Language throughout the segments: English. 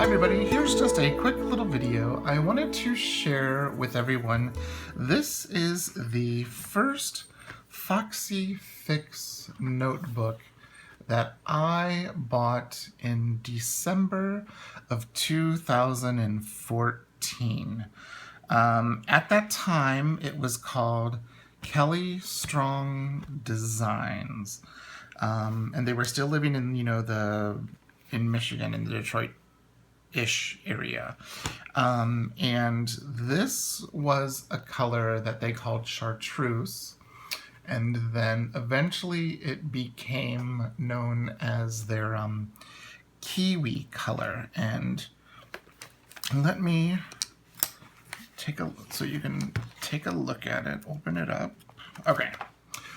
Hi everybody, here's just a quick little video I wanted to share with everyone. This is the first Foxy Fix notebook that I bought in December of 2014. At that time, it was called Kelly Strong Designs. And they were still living in, in Michigan, in the Detroit-ish area. And this was a color that they called Chartreuse. And then eventually it became known as their Kiwi Color. And let me take a look so you can take a look at it, open it up. Okay.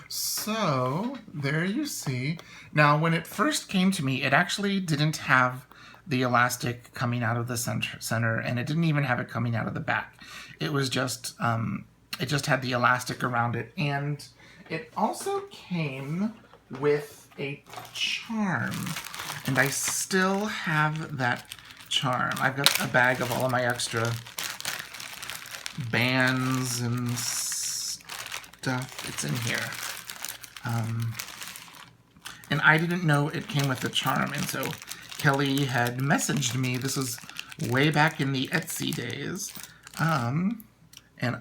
So there you see. Now, when it first came to me, it actually didn't have the elastic coming out of the center, and it didn't even have it coming out of the back. It was just, it just had the elastic around it, and it also came with a charm, and I still have that charm. I've got a bag of all of my extra bands and stuff. It's in here. And I didn't know it came with the charm, and so Kelly had messaged me. This was way back in the Etsy days, and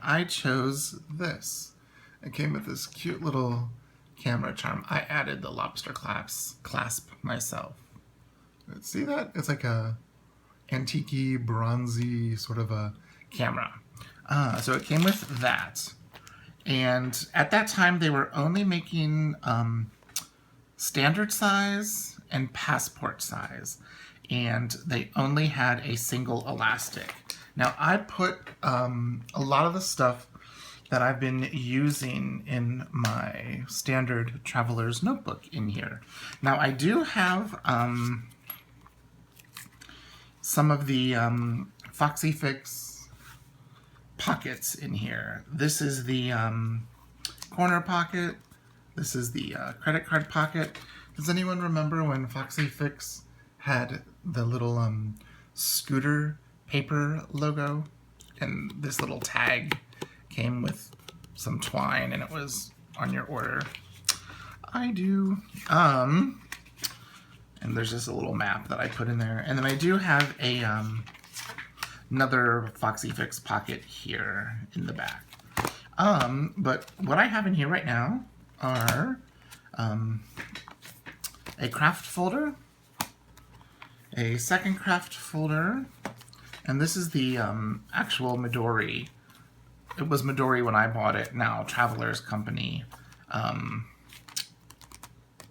I chose this. It came with this cute little camera charm. I added the lobster clasp myself. See that? It's like a antique-y, bronzy sort of a camera. So it came with that. And at that time, they were only making standard size and passport size. And they only had a single elastic. Now, I put a lot of the stuff that I've been using in my standard Traveler's notebook in here. Now, I do have some of the Foxy Fix pockets in here. This is the corner pocket. This is the credit card pocket. Does anyone remember when Foxy Fix had the little scooter paper logo? And this little tag came with some twine and it was on your order. I do. And there's just a little map that I put in there. And then I do have a another Foxy Fix pocket here in the back. But what I have in here right now are a craft folder, a second craft folder, and this is the actual Midori. It was Midori when I bought it, now Traveler's company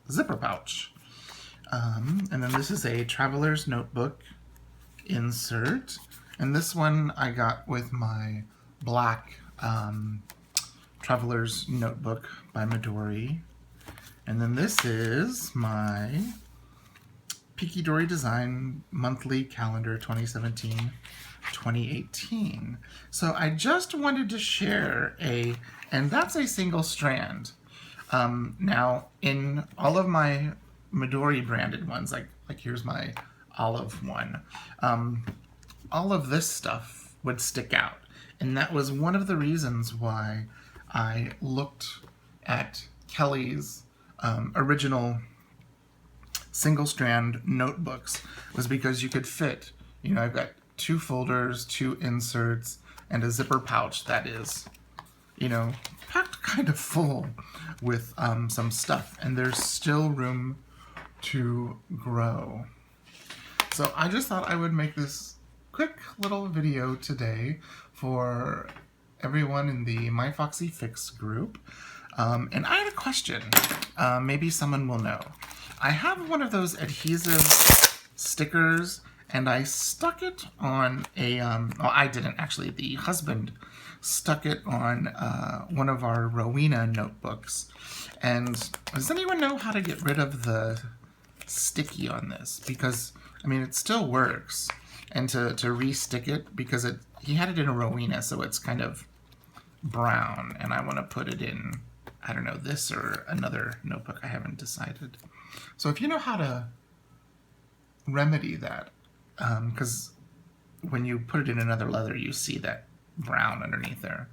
zipper pouch. And then this is a Traveler's notebook insert. And this one I got with my black Traveler's notebook by Midori. And then this is my Kiwi Dori Design monthly calendar 2017-2018. So I just wanted to share and that's a single strand. Now in all of my Midori branded ones, like here's my olive one, all of this stuff would stick out. And that was one of the reasons why I looked at Kelly's original single strand notebooks, was because you could fit, I've got 2 folders, 2 inserts, and a zipper pouch that is, packed kind of full with some stuff, and there's still room to grow. So I just thought I would make this quick little video today for everyone in the My Foxy Fix group. And I had a question. Maybe someone will know. I have one of those adhesive stickers, and I stuck it on a, well, I didn't actually, the husband stuck it on one of our Rowena notebooks. And does anyone know how to get rid of the sticky on this? Because, I mean, it still works. And to re-stick it, because he had it in a Rowena, so it's kind of brown, and I want to put it in, I don't know, this or another notebook. I haven't decided. So if you know how to remedy that, because when you put it in another leather, you see that brown underneath there.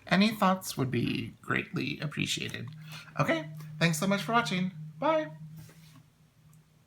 Any thoughts would be greatly appreciated. Okay, thanks so much for watching. Bye!